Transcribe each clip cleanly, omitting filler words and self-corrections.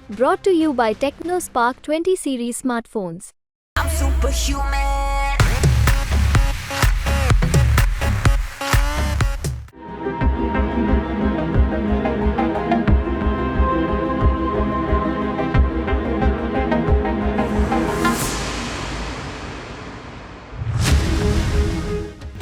Brought to you by TechnoSpark 20 series smartphones. I'm superhuman.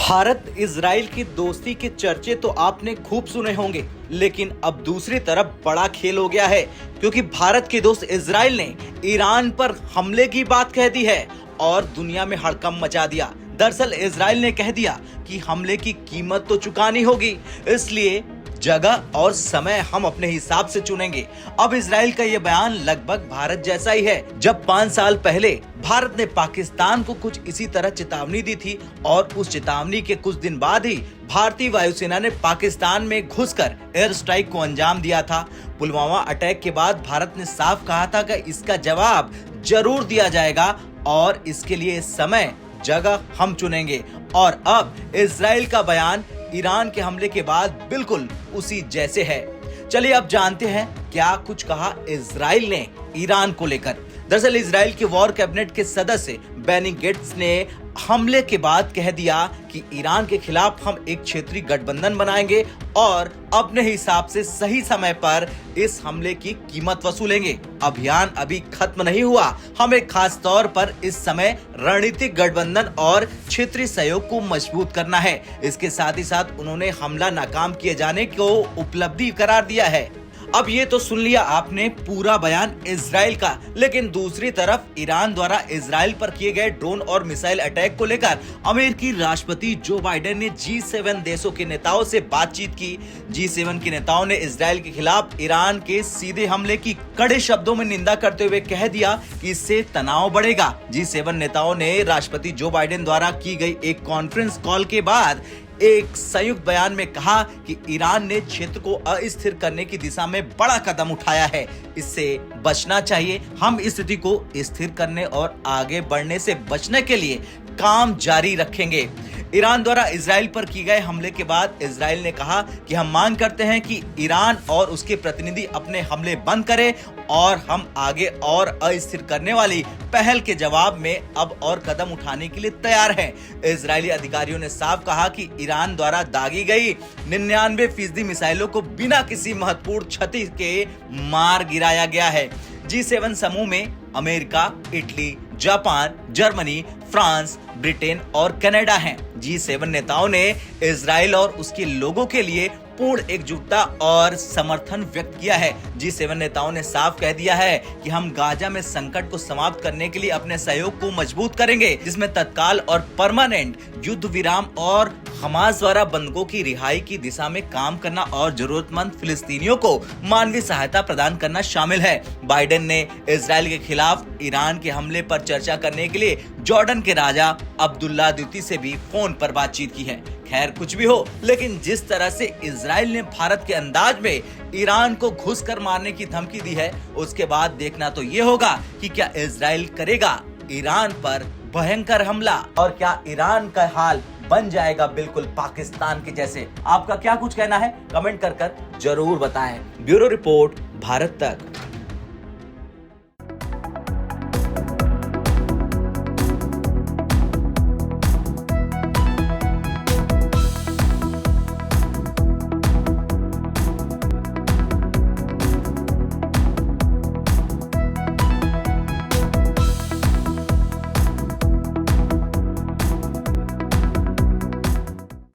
Bharat Israel की दोस्ती के चर्चे तो आपने खूब सुने होंगे, लेकिन अब दूसरी तरफ बड़ा खेल हो गया है क्योंकि भारत के दोस्त इजराइल ने ईरान पर हमले की बात कह दी है और दुनिया में हड़कंप मचा दिया। दरअसल इजराइल ने कह दिया कि हमले की कीमत तो चुकानी होगी, इसलिए जगह और समय हम अपने हिसाब से चुनेंगे। अब इजराइल का ये बयान लगभग भारत जैसा ही है। जब 5 साल पहले भारत ने पाकिस्तान को कुछ इसी तरह चेतावनी दी थी और उस चेतावनी के कुछ दिन बाद ही भारतीय वायुसेना ने पाकिस्तान में घुसकर एयर स्ट्राइक को अंजाम दिया था। पुलवामा अटैक के बाद भारत ने साफ कहा था कि इसका जवाब जरूर दिया जाएगा और इसके लिए समय जगह हम चुनेंगे। और अब इजराइल का बयान ईरान के हमले के बाद बिल्कुल उसी जैसे है। चलिए अब जानते हैं क्या कुछ कहा इजराइल ने ईरान को लेकर। दरअसल इजराइल के वॉर कैबिनेट के सदस्य बेनी गेट्स ने हमले के बाद कह दिया कि ईरान के खिलाफ हम एक क्षेत्रीय गठबंधन बनाएंगे और अपने हिसाब से सही समय पर इस हमले की कीमत वसूलेंगे। अभियान अभी खत्म नहीं हुआ, हमें खास तौर पर इस समय रणनीतिक गठबंधन और क्षेत्रीय सहयोग को मजबूत करना है। इसके साथ ही साथ उन्होंने हमला नाकाम किए जाने को उपलब्धि करार दिया है। अब ये तो सुन लिया आपने पूरा बयान इजराइल का, लेकिन दूसरी तरफ ईरान द्वारा इजराइल पर किए गए ड्रोन और मिसाइल अटैक को लेकर अमेरिकी राष्ट्रपति जो बाइडेन ने G7 देशों के नेताओं से बातचीत की। G7 के नेताओं ने इजराइल के खिलाफ ईरान के सीधे हमले की कड़े शब्दों में निंदा करते हुए कह दिया कि इससे तनाव बढ़ेगा। G7 नेताओं ने राष्ट्रपति जो बाइडेन द्वारा की गई एक कॉन्फ्रेंस कॉल के बाद एक संयुक्त बयान में कहा कि ईरान ने क्षेत्र को अस्थिर करने की दिशा में बड़ा कदम उठाया है, इससे बचना चाहिए। हम इस स्थिति को स्थिर करने और आगे बढ़ने से बचने के लिए काम जारी रखेंगे। ईरान द्वारा इजराइल पर किए गए हमले के बाद इजराइल ने कहा कि हम मांग करते हैं कि ईरान और उसके प्रतिनिधि अपने हमले बंद करें और हम आगे और अस्थिर करने वाली पहल के जवाब में अब और कदम उठाने के लिए तैयार हैं। इजरायली अधिकारियों ने साफ कहा कि ईरान द्वारा दागी गई 99% मिसाइलों को बिना किसी महत्वपूर्ण क्षति के मार गिराया गया है। G7 समूह में America, Italy, Japan, Germany, France, Britain और कनाडा हैं। G7 नेताओं ने इजराइल और उसके लोगों के लिए पूर्ण एकजुटता और समर्थन व्यक्त किया है। G7 नेताओं ने साफ कह दिया है कि हम गाजा में संकट को समाप्त करने के लिए अपने सहयोग को मजबूत करेंगे, जिसमें तत्काल और परमानेंट युद्ध विराम और हमास द्वारा बंधकों की रिहाई की दिशा में काम करना और जरूरतमंद फिलिस्तीनियों को मानवीय सहायता प्रदान करना शामिल है। बाइडेन ने इजराइल के खिलाफ ईरान के हमले पर चर्चा करने के लिए जॉर्डन के राजा अब्दुल्ला द्वितीय से भी फोन पर बातचीत की है। खैर कुछ भी हो, लेकिन जिस तरह से इजराइल ने भारत के अंदाज में ईरान को घुसकर मारने की धमकी दी है, उसके बाद देखना तो ये होगा कि क्या इजराइल करेगा ईरान पर भयंकर हमला और क्या ईरान का हाल बन जाएगा बिल्कुल पाकिस्तान के जैसे। आपका क्या कुछ कहना है कमेंट कर जरूर बताएं। ब्यूरो रिपोर्ट, भारत तक।